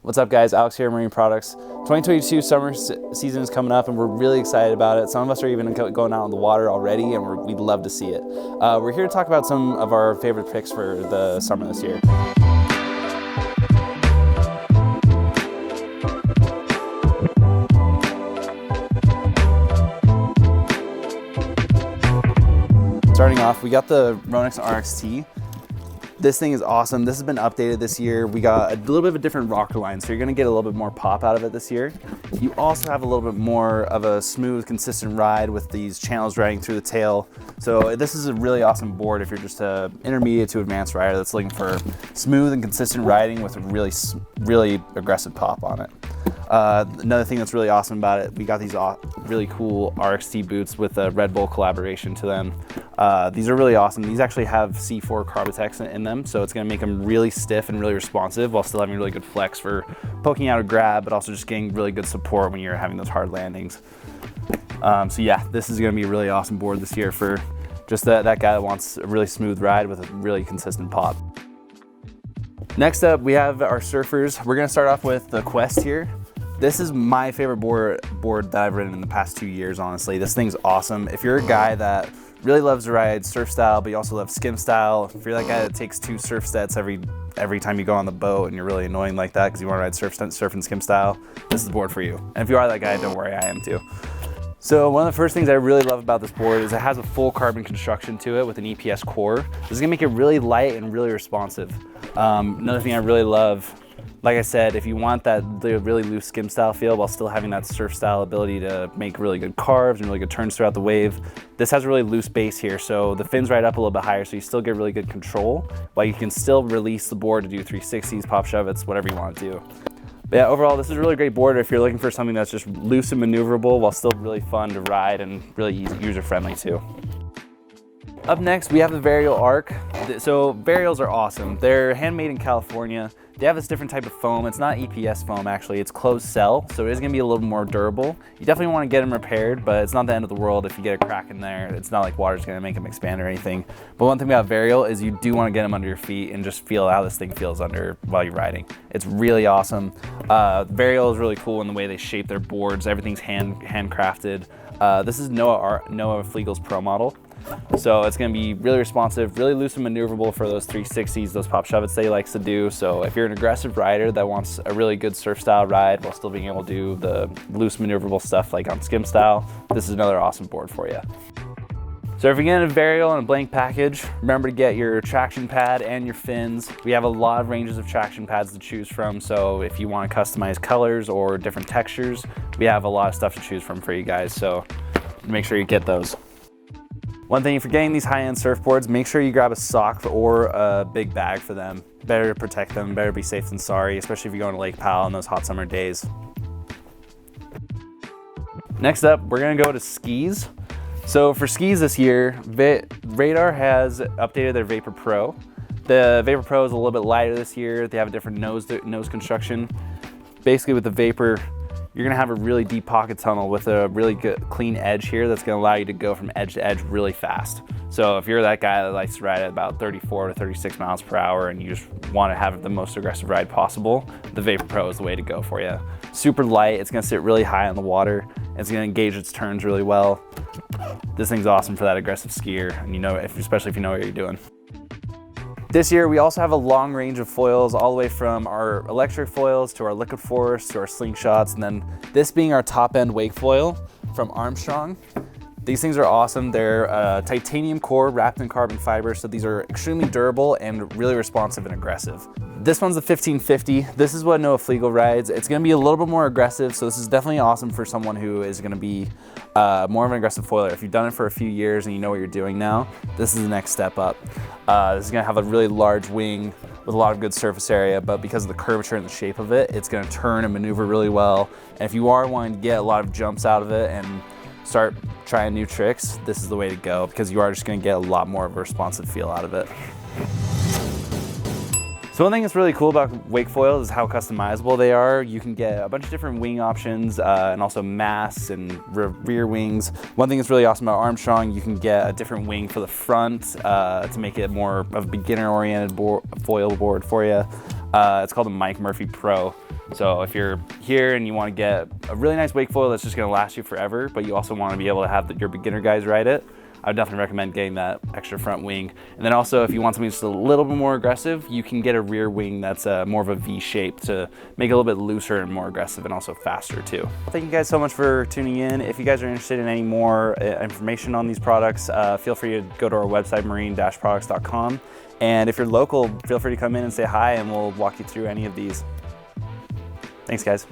What's up guys, Alex here, Marine Products. 2022 summer season is coming up and we're really excited about it. Some of us are even going out on the water already and we'd love to see it. We're here to talk about some of our favorite picks for the summer this year. Starting off, we got the Ronix RXT. This thing is awesome. This has been updated this year. We got a little bit of a different rocker line, so you're gonna get a little bit more pop out of it this year. You also have a little bit more of a smooth, consistent ride with these channels riding through the tail. So this is a really awesome board if you're just an intermediate to advanced rider that's looking for smooth and consistent riding with a really aggressive pop on it. Another thing that's really awesome about it, we got these really cool RXT boots with a Red Bull collaboration to them. These are really awesome. These actually have C4 Carbitex in them, so it's going to make them really stiff and really responsive while still having really good flex for poking out a grab, but also just getting really good support when you're having those hard landings. So yeah, this is going to be a really awesome board this year for just that guy that wants a really smooth ride with a really consistent pop. Next up, we have our surfers. We're going to start off with the Quest here. This is my favorite board that I've ridden in the past 2 years, honestly. This thing's awesome. If you're a guy that really loves to ride surf style, but you also love skim style, if you're that guy that takes 2 surf sets every time you go on the boat and you're really annoying like that because you want to ride surf and skim style, this is the board for you. And if you are that guy, don't worry, I am too. So one of the first things I really love about this board is it has a full carbon construction to it with an EPS core. This is gonna make it really light and really responsive. Another thing I really love, like I said, if you want the really loose skim style feel while still having that surf style ability to make really good carves and really good turns throughout the wave, this has a really loose base here, so the fins ride up a little bit higher, so you still get really good control, while you can still release the board to do 360s, pop shove-its, whatever you want to do. But yeah, overall, this is a really great board if you're looking for something that's just loose and maneuverable while still really fun to ride and really user-friendly too. Up next, we have the Varial Arc. So Varials are awesome. They're handmade in California. They have this different type of foam. It's not EPS foam actually, it's closed cell, so it is gonna be a little more durable. You definitely wanna get them repaired, but it's not the end of the world if you get a crack in there. It's not like water's gonna make them expand or anything. But one thing about Varial is you do wanna get them under your feet and just feel how this thing feels under while you're riding. It's really awesome. Varial is really cool in the way they shape their boards. Everything's handcrafted. This is Noah Flegel's Pro model. So it's going to be really responsive, really loose and maneuverable for those 360s, those pop shove-its that he likes to do. So if you're an aggressive rider that wants a really good surf style ride while still being able to do the loose maneuverable stuff like on skim style, this is another awesome board for you. So if you're getting a Varial and a blank package, remember to get your traction pad and your fins. We have a lot of ranges of traction pads to choose from, so if you want to customize colors or different textures, we have a lot of stuff to choose from for you guys, so make sure you get those. One thing, if you're getting these high-end surfboards, make sure you grab a sock or a big bag for them. Better to protect them, better be safe than sorry, especially if you're going to Lake Powell on those hot summer days. Next up, we're gonna go to skis. So for skis this year, Radar has updated their Vapor Pro. The Vapor Pro is a little bit lighter this year. They have a different nose construction. Basically with the Vapor, you're gonna have a really deep pocket tunnel with a really good clean edge here that's gonna allow you to go from edge to edge really fast. So if you're that guy that likes to ride at about 34 to 36 miles per hour and you just wanna have the most aggressive ride possible, the Vapor Pro is the way to go for you. Super light, it's gonna sit really high on the water, it's gonna engage its turns really well. This thing's awesome for that aggressive skier, and especially if you know what you're doing. This year, we also have a long range of foils, all the way from our electric foils to our liquid force to our slingshots, and then this being our top end wake foil from Armstrong. These things are awesome. They're titanium core wrapped in carbon fiber, so these are extremely durable and really responsive and aggressive. This one's the 1550. This is what Noah Flegel rides. It's gonna be a little bit more aggressive, so this is definitely awesome for someone who is gonna be more of an aggressive foiler. If you've done it for a few years and you know what you're doing now, this is the next step up. This is gonna have a really large wing with a lot of good surface area, but because of the curvature and the shape of it, it's gonna turn and maneuver really well. And if you are wanting to get a lot of jumps out of it and start trying new tricks, this is the way to go because you are just gonna get a lot more of a responsive feel out of it. So one thing that's really cool about wake foils is how customizable they are. You can get a bunch of different wing options and also masts and rear wings. One thing that's really awesome about Armstrong, you can get a different wing for the front to make it more of a beginner-oriented foil board for you. It's called a Mike Murphy Pro. So if you're here and you want to get a really nice wake foil that's just going to last you forever, but you also want to be able to have your beginner guys ride it, I would definitely recommend getting that extra front wing. And then also, if you want something just a little bit more aggressive, you can get a rear wing that's more of a V shape to make it a little bit looser and more aggressive and also faster too. Thank you guys so much for tuning in. If you guys are interested in any more information on these products, feel free to go to our website, marine-products.com. And if you're local, feel free to come in and say hi and we'll walk you through any of these. Thanks guys.